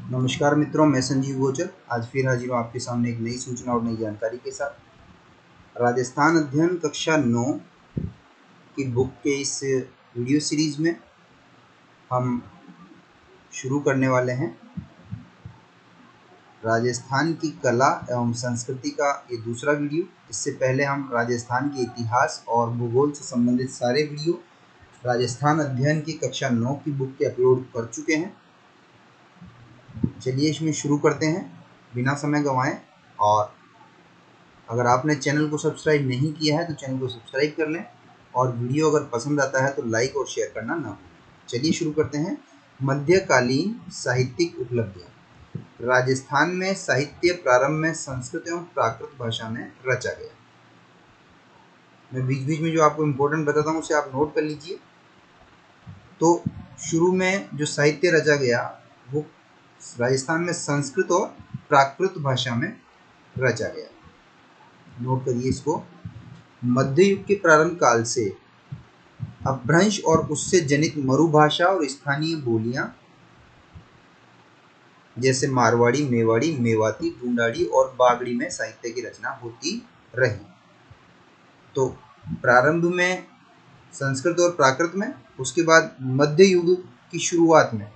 नमस्कार मित्रों, मैं संजीव गोचर आज फिर हाजिर हूँ आपके सामने एक नई सूचना और नई जानकारी के साथ। राजस्थान अध्ययन कक्षा 9 की बुक के इस वीडियो सीरीज में हम शुरू करने वाले हैं राजस्थान की कला एवं संस्कृति का ये दूसरा वीडियो। इससे पहले हम राजस्थान के इतिहास और भूगोल से संबंधित सारे वीडियो राजस्थान अध्ययन की कक्षा 9 की बुक के अपलोड कर चुके हैं। चलिए इसमें शुरू करते हैं बिना समय गंवाए। और अगर आपने चैनल को सब्सक्राइब नहीं किया है तो चैनल को सब्सक्राइब कर लें और वीडियो अगर पसंद आता है तो लाइक और शेयर करना ना भूलें। चलिए शुरू करते हैं। मध्यकालीन साहित्यिक उपलब्धियां। राजस्थान में साहित्य प्रारंभ में संस्कृत एवं प्राकृत भाषा में रचा गया। मैं बीच बीच में जो आपको इम्पोर्टेंट बताता हूँ उसे आप नोट कर लीजिए। तो शुरू में जो साहित्य रचा गया वो राजस्थान में संस्कृत और प्राकृत भाषा में रचा गया। नोट करिए इसको। मध्य युग के प्रारंभ काल से अपभ्रंश और उससे जनित मरुभाषा और स्थानीय बोलियां जैसे मारवाड़ी, मेवाड़ी, मेवाती, ढूंढाड़ी और बागड़ी में साहित्य की रचना होती रही। तो प्रारंभ में संस्कृत और प्राकृत में, उसके बाद मध्य युग की शुरुआत में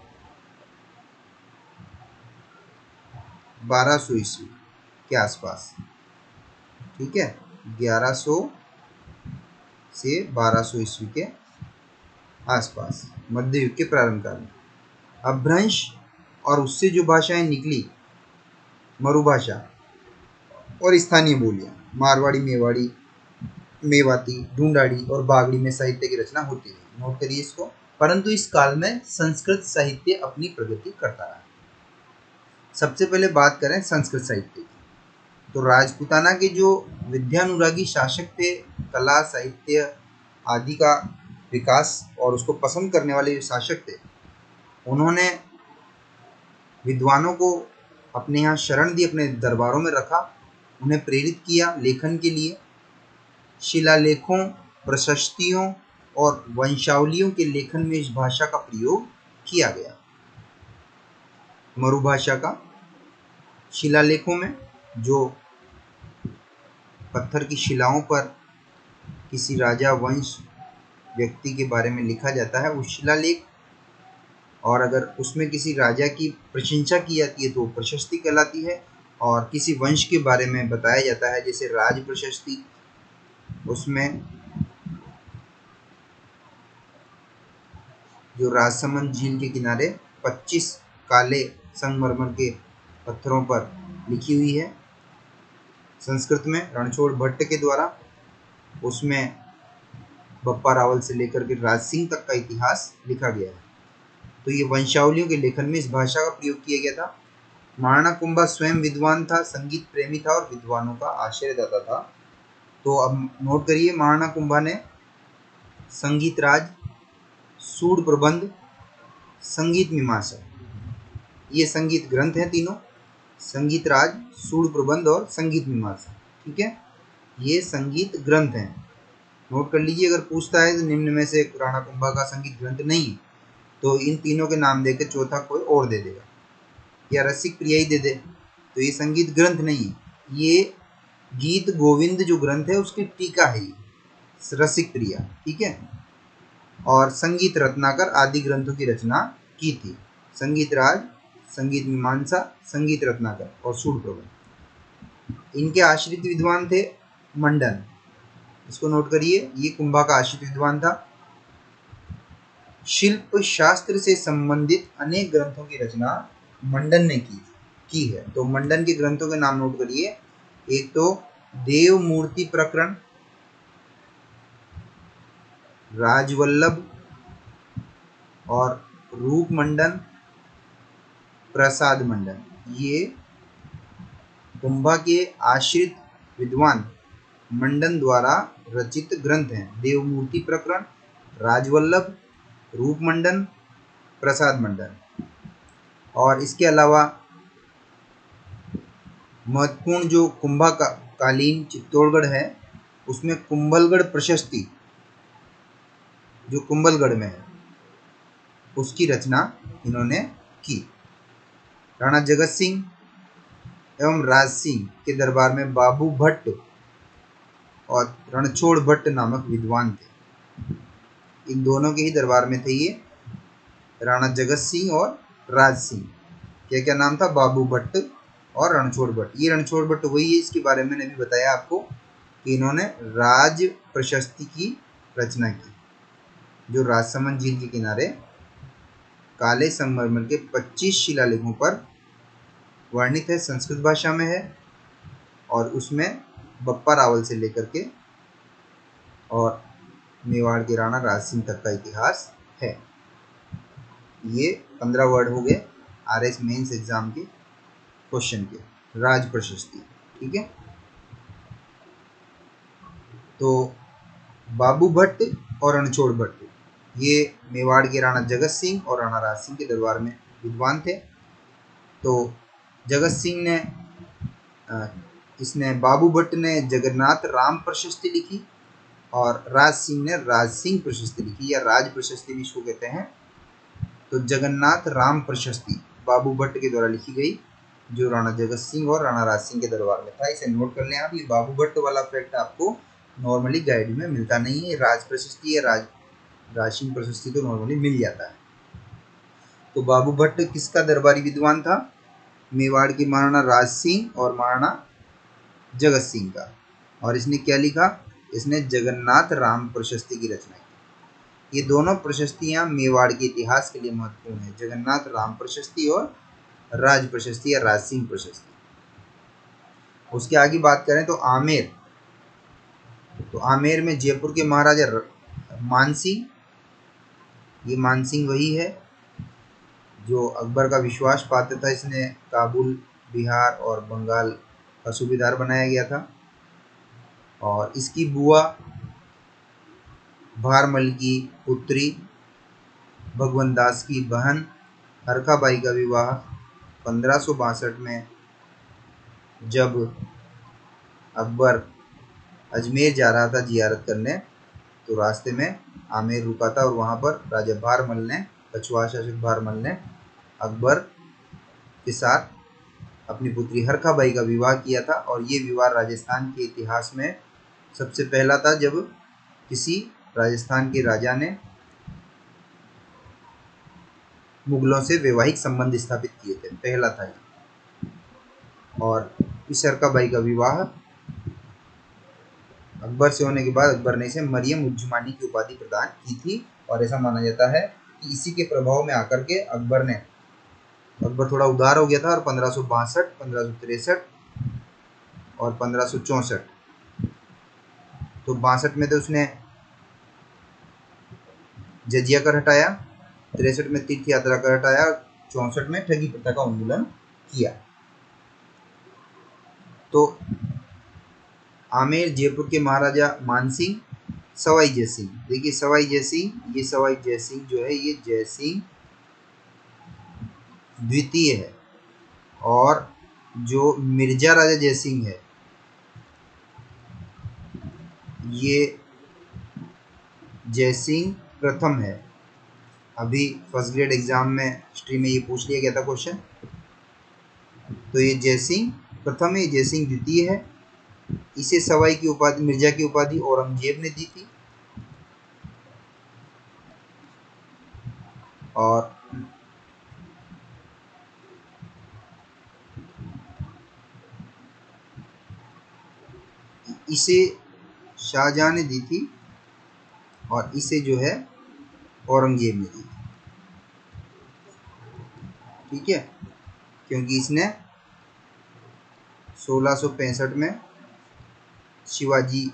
1200 ईस्वी के आसपास, ठीक है, 1100 से 1200 ईस्वी के आसपास मध्य युग के प्रारंभ काल में अपभ्रंश और उससे जो भाषाएं निकली, मरुभाषा और स्थानीय बोलियां मारवाड़ी, मेवाड़ी, मेवाती, ढूंढाड़ी और बागड़ी में साहित्य की रचना होती है। नोट करिए इसको। परंतु इस काल में संस्कृत साहित्य अपनी प्रगति करता रहा। सबसे पहले बात करें संस्कृत साहित्य की, तो राजपूताना के जो विद्यानुरागी शासक थे, कला साहित्य आदि का विकास और उसको पसंद करने वाले जो शासक थे, उन्होंने विद्वानों को अपने यहाँ शरण दी, अपने दरबारों में रखा, उन्हें प्रेरित किया लेखन के लिए। शिलालेखों, प्रशस्तियों और वंशावलियों के लेखन में इस भाषा का प्रयोग किया गया। मरुभाषा का शिलालेखों में जो पत्थर की शिलाओं पर किसी राजा, वंश, व्यक्ति के बारे में लिखा जाता है वो शिलालेख, और अगर उसमें किसी राजा की प्रशंसा की जाती है तो प्रशस्ति कहलाती है। और किसी वंश के बारे में बताया जाता है जैसे राज प्रशस्ति, उसमें जो राजसमंद झील के किनारे 25 काले संगमरमर के पत्थरों पर लिखी हुई है संस्कृत में रणछोड़ भट्ट के द्वारा, उसमें बप्पा रावल से लेकर के राज सिंह तक का इतिहास लिखा गया है। तो ये वंशावलियों के लेखन में इस भाषा का प्रयोग किया गया था। महाराणा कुंभा स्वयं विद्वान था, संगीत प्रेमी था और विद्वानों का आश्रयदाता था। तो अब नोट करिए, महाराणा कुंभा ने संगीत राज, सूड प्रबंध, संगीत मीमांसा, ये संगीत ग्रंथ हैं तीनों, संगीत राज, सूड प्रबंध और संगीत मीमांसा, ठीक है, ये संगीत ग्रंथ हैं। नोट कर लीजिए। अगर पूछता है तो निम्न में से राणा कुंभा का संगीत ग्रंथ नहीं है तो इन तीनों के नाम देकर चौथा कोई और दे देगा, या रसिक प्रिया ही दे दे, तो ये संगीत ग्रंथ नहीं है, ये गीत गोविंद जो ग्रंथ है उसकी टीका है ये, रसिक प्रिया, ठीक है। और संगीत रत्नाकर आदि ग्रंथों की रचना की थी। संगीत राज, संगीत मीमांसा, संगीत रत्नाकर और सूड प्रबंध। इनके आश्रित विद्वान थे मंडन, इसको नोट करिए, ये कुंभा का आश्रित विद्वान था। शिल्प शास्त्र से संबंधित अनेक ग्रंथों की रचना मंडन ने की है। तो मंडन के ग्रंथों के नाम नोट करिए। एक तो देव मूर्ति प्रकरण, राजवल्लभ और रूप मंडन, प्रसाद मंडन, ये कुंभा के आश्रित विद्वान मंडन द्वारा रचित ग्रंथ हैं। देव मूर्ति प्रकरण, राजवल्लभ, रूप मंडन, प्रसाद मंडन। और इसके अलावा महत्वपूर्ण जो कुंभा का कालीन चित्तौड़गढ़ है उसमें कुंभलगढ़ प्रशस्ति जो कुंभलगढ़ में है उसकी रचना इन्होंने की। राणा जगत सिंह एवं राज सिंह के दरबार में बाबू भट्ट और रणछोड़ भट्ट नामक विद्वान थे। इन दोनों के ही दरबार में थे ये, राणा जगत सिंह और राज सिंह। क्या क्या नाम था? बाबू भट्ट और रणछोड़ भट्ट। ये रणछोड़ भट्ट वही है, इसके बारे में मैंने भी बताया आपको कि इन्होंने राज प्रशस्ति की रचना की, जो राजसमंद झील के किनारे काले संगमरमर के 25 शिलालेखों पर वर्णित है, संस्कृत भाषा में है, और उसमें बप्पा रावल से लेकर के और मेवाड़ के राणा राज सिंह तक का इतिहास है। ये 15 वर्ड हो गए RS मेंस एग्जाम के क्वेश्चन के, राज प्रशस्ति। ठीक है, तो बाबू भट्ट और रणछोड़ भट्ट ये मेवाड़ के राणा जगत सिंह और राणा राज सिंह के दरबार में विद्वान थे। तो जगत सिंह ने इसने बाबू भट्ट ने जगन्नाथ राम प्रशस्ति लिखी और राज सिंह ने राज सिंह प्रशस्ति लिखी, या राज प्रशस्ति भी इसको कहते हैं। तो जगन्नाथ राम प्रशस्ति बाबू भट्ट के द्वारा लिखी गई, जो राणा जगत सिंह और राणा राज सिंह के दरबार में था। इसे नोट कर लें आप। ये बाबू भट्ट वाला फैक्ट आपको नॉर्मली गाइड में मिलता नहीं है। राज प्रशस्ति या राज सिंह प्रशस्ति तो नॉर्मली मिल जाता है। तो बाबू भट्ट किसका दरबारी विद्वान था? मेवाड़ के महाराणा राज सिंह और महाराणा जगत सिंह का। और इसने क्या लिखा? इसने जगन्नाथ राम प्रशस्ति की रचना की। ये दोनों प्रशस्तियां मेवाड़ के इतिहास के लिए महत्वपूर्ण है, जगन्नाथ राम प्रशस्ति और राज प्रशस्ति या राज सिंह प्रशस्ति। उसके आगे बात करें तो आमेर, तो आमेर में जयपुर के महाराजा मानसिंह, ये मानसिंह वही है जो अकबर का विश्वास पात्र था। इसने काबुल, बिहार और बंगाल का सूबेदार बनाया गया था। और इसकी बुआ भारमल की पुत्री भगवंत दास की बहन हरखाबाई का विवाह 1562 में जब अकबर अजमेर जा रहा था जियारत करने, तो रास्ते में आमेर रुका था और वहाँ पर राजा भारमल ने, कछवाहा शासक भारमल ने अकबर के साथ अपनी पुत्री हरखाबाई का विवाह किया था। और ये विवाह राजस्थान के इतिहास में सबसे पहला था जब किसी राजस्थान के राजा ने मुगलों से वैवाहिक संबंध स्थापित किए थे, पहला था ये। और इस हरखाबाई का विवाह अकबर से होने के बाद अकबर ने इसे मरियम उज्जमानी की उपाधि प्रदान की थी। और ऐसा माना जाता है कि इसी के प्रभाव में आकर के अकबर थोड़ा उदार हो गया था और 1562, 1563 और 1564, तो 62 में तो उसने जजिया कर हटाया, 63 में तीर्थ यात्रा कर हटाया, 64 में ठगी प्रथा का उन्मूलन किया। तो आमेर जयपुर के महाराजा मानसिंह, सवाई जयसिंह, देखिए सवाई जयसिंह, ये सवाई जयसिंह जो है ये जयसिंह द्वितीय है, और जो मिर्जा राजा जयसिंह है ये जयसिंह प्रथम है। अभी फर्स्ट ग्रेड एग्जाम में हिस्ट्री में ये पूछ लिया गया था क्वेश्चन। तो ये जयसिंह प्रथम है, जयसिंह द्वितीय है। इसे सवाई की उपाधि, मिर्जा की उपाधि औरंगजेब ने दी थी। और इसे शाहजहां ने दी थी और इसे जो है औरंगजेब ने दी थी। ठीक है, क्योंकि इसने 1665 में शिवाजी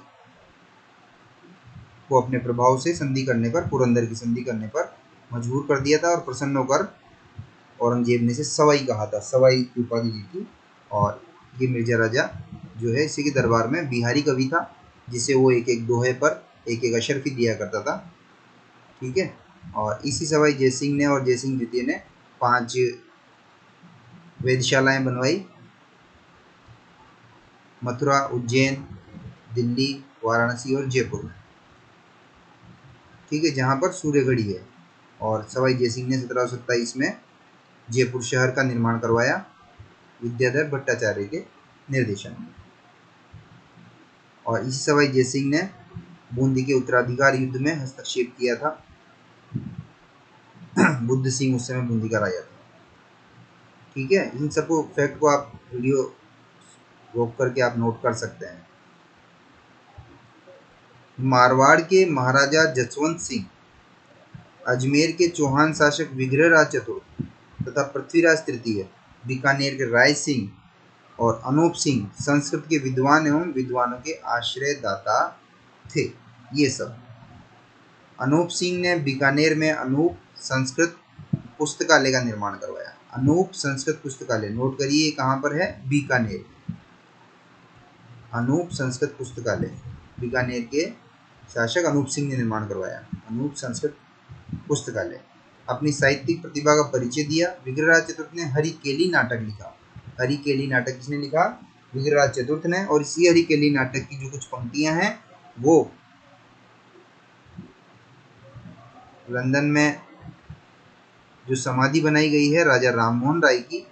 को अपने प्रभाव से संधि करने पर, पुरंदर की संधि करने पर मजबूर कर दिया था और प्रसन्न होकर औरंगजेब ने इसे सवाई कहा था, सवाई की उपाधि दी थी। और ये मिर्जा राजा जो है इसी के दरबार में बिहारी कवि था, जिसे वो एक एक दोहे पर एक एक अशर्फी दिया करता था। ठीक है, और इसी सवाई जयसिंह ने और जयसिंह द्वितीय ने 5 वेधशालाएं बनवाई, मथुरा, उज्जैन, दिल्ली, वाराणसी और जयपुर में। ठीक है, जहाँ पर सूर्यगढ़ी है। और सवाई जयसिंह ने 1727 में जयपुर शहर का निर्माण करवाया विद्याधर भट्टाचार्य के निर्देशन में। और इसी सवाई जयसिंह ने बूंदी के उत्तराधिकार युद्ध में हस्तक्षेप किया था। बुद्ध सिंह उस समय बूंदी का राजा था। ठीक है, इन सबको फैक्ट को आप वीडियो रोक करके आप नोट कर सकते हैं। मारवाड़ के महाराजा जसवंत सिंह, अजमेर के चौहान शासक विग्रहराज चतुर्थ तथा पृथ्वीराज तृतीय, बीकानेर के राय सिंह और अनूप सिंह संस्कृत के विद्वान एवं विद्वानों के आश्रयदाता थे। ये सब अनूप सिंह ने बीकानेर में अनूप संस्कृत पुस्तकालय का निर्माण करवाया। अनूप संस्कृत पुस्तकालय नोट करिए कहाँ पर है, बीकानेर। अनूप संस्कृत पुस्तकालय बीकानेर के शासक अनूप सिंह ने निर्माण करवाया। अनूप संस्कृत पुस्तकालय। अपनी साहित्यिक प्रतिभा का परिचय दिया। विग्रहराज चतुर्थ ने हरिकेली नाटक लिखा। हरिकेली नाटक किसने लिखा, विग्रहराज चतुर्थ ने। और इसी हरिकेली नाटक की जो कुछ पंक्तियां हैं वो लंदन में जो समाधि बनाई गई है राजा राममोहन राय की,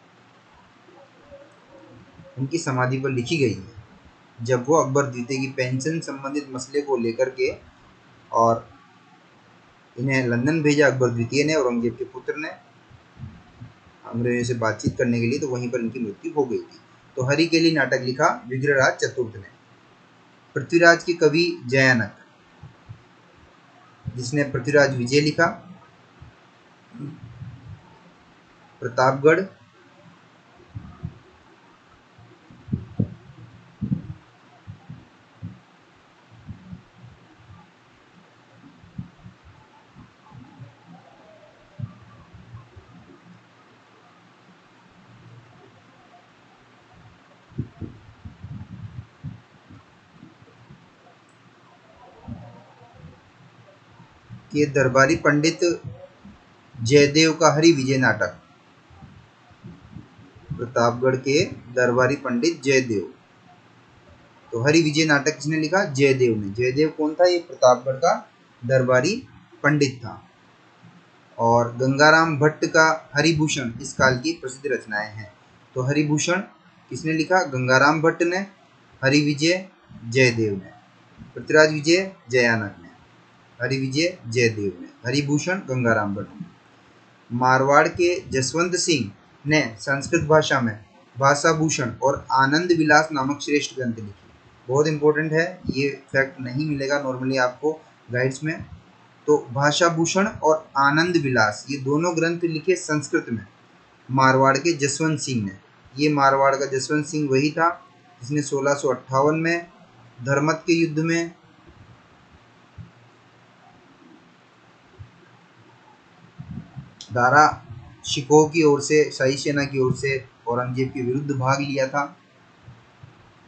उनकी समाधि पर लिखी गई है। जब वो अकबर द्वितीय की पेंशन संबंधित मसले को लेकर के और इन्हें लंदन भेजा अकबर द्वितीय ने, औरंगजेब के पुत्र ने, अंग्रेजों से बातचीत करने के लिए, तो वहीं पर इनकी मृत्यु हो गई थी। तो हरिकेली नाटक लिखा विग्रहराज चतुर्थ ने। पृथ्वीराज के कवि जयानक, जिसने पृथ्वीराज विजय लिखा। प्रतापगढ़, के दरबारी पंडित जयदेव का हरि विजय नाटक। प्रतापगढ़ के दरबारी पंडित जयदेव, तो हरि विजय नाटक किसने लिखा, जयदेव ने। जयदेव कौन था, ये प्रतापगढ़ का दरबारी पंडित था। और गंगाराम भट्ट का हरिभूषण इस काल की प्रसिद्ध रचनाएं हैं। तो हरिभूषण किसने लिखा, गंगाराम भट्ट ने। हरि विजय जयदेव ने। पृथ्वीराज विजय जयानक ने। हरि विजय जयदेव ने। हरिभूषण गंगाराम भट्ट ने। मारवाड़ के जसवंत सिंह ने संस्कृत भाषा में भाषा भूषण और आनंद विलास नामक श्रेष्ठ ग्रंथ लिखी। बहुत इंपॉर्टेंट है, ये फैक्ट नहीं मिलेगा नॉर्मली आपको गाइड्स में। तो भाषा भूषण और आनंद विलास ये दोनों ग्रंथ लिखे संस्कृत में मारवाड़ के जसवंत सिंह ने। ये मारवाड़ का जसवंत सिंह वही था जिसने 1658 में धर्मत के युद्ध में दारा शिकोह की ओर से, शाही सेना की ओर से औरंगजेब के विरुद्ध भाग लिया था।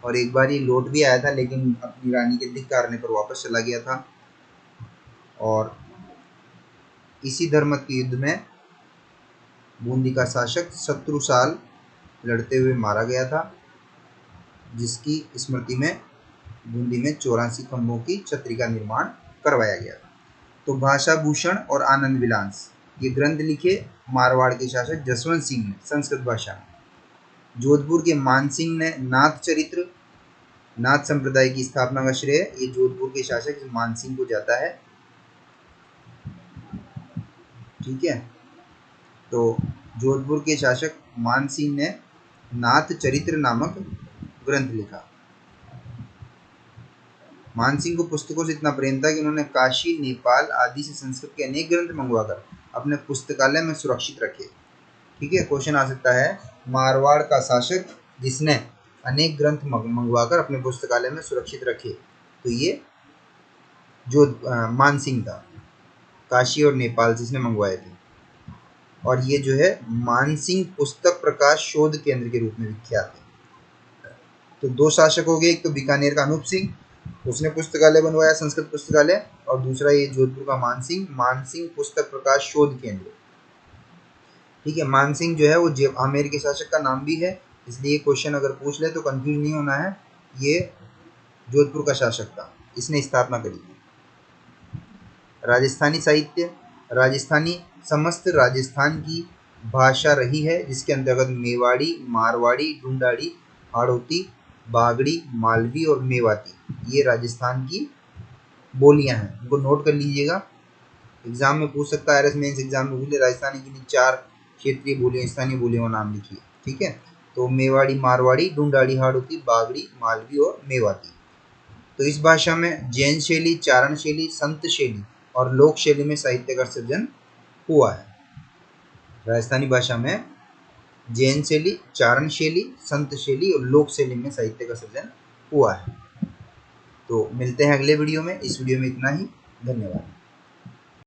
और एक बार ये लौट भी आया था, लेकिन अपनी रानी के धिक्कारने पर वापस चला गया था। और इसी धर्मत के युद्ध में बूंदी का शासक शत्रु साल लड़ते हुए मारा गया था, जिसकी स्मृति में बूंदी में 84 खंभों की छतरी का निर्माण करवाया गया था। तो भाषा भूषण और आनंद विलास ये ग्रंथ लिखे मारवाड़ के शासक जसवंत सिंह ने संस्कृत भाषा में। जोधपुर के मानसिंह ने नाथ चरित्र, नाथ संप्रदाय की स्थापना का श्रेय ये जोधपुर के शासक मानसिंह को जाता है। ठीक है, तो जोधपुर के शासक मानसिंह ने नाथ चरित्र नामक ग्रंथ लिखा। मानसिंह को पुस्तकों से इतना प्रेम था कि उन्होंने काशी, नेपाल आदि से संस्कृत के अनेक ग्रंथ मंगवाकर अपने पुस्तकालय में सुरक्षित रखे। ठीक है, क्वेश्चन आ सकता है, मारवाड़ का शासक जिसने अनेक ग्रंथ मंगवाकर अपने पुस्तकालय में सुरक्षित रखे, तो ये जो मानसिंह था, काशी और नेपाल से इसने मंगवाए थे। और ये जो है मानसिंह पुस्तक प्रकाश शोध केंद्र के रूप में विख्यात है। तो दो शासक हो गए, एक तो बीकानेर का अनूप सिंह, उसने पुस्तकालय बनवाया संस्कृत पुस्तकालय, और दूसरा ये जोधपुर का मानसिंह, मानसिंह पुस्तक प्रकाश शोध केंद्र। ठीक है, मानसिंह जो है वो आमेर के शासक का नाम भी है, इसलिए क्वेश्चन अगर पूछ ले तो कंफ्यूज नहीं होना है, ये जोधपुर का शासक था, इसने स्थापना करी थी। राजस्थानी साहित्य, राजस्थानी समस्त राजस्थान की भाषा रही है जिसके अंतर्गत मेवाड़ी, मारवाड़ी, ढूंढाड़ी, हाड़ौती, बागड़ी, मालवी और मेवाती ये राजस्थान की बोलियां हैं। उनको नोट कर लीजिएगा, एग्जाम में पूछ सकता है, मेंस एग्जाम में पूछ ले राजस्थान की 4 क्षेत्रीय बोलियां, स्थानीय बोलियों का नाम लिखिए। ठीक है, तो मेवाड़ी, मारवाड़ी, ढूंढाड़ी, हाड़ौती, बागड़ी, मालवी और मेवाती। तो इस भाषा में जैन शैली, चारण शैली, संत शैली और लोक शैली में साहित्य का सृजन हुआ है। राजस्थानी भाषा में जैन शैली, चारण शैली, संत शैली और लोक शैली में साहित्य का सृजन हुआ है। तो मिलते हैं अगले वीडियो में। इस वीडियो में इतना ही। धन्यवाद।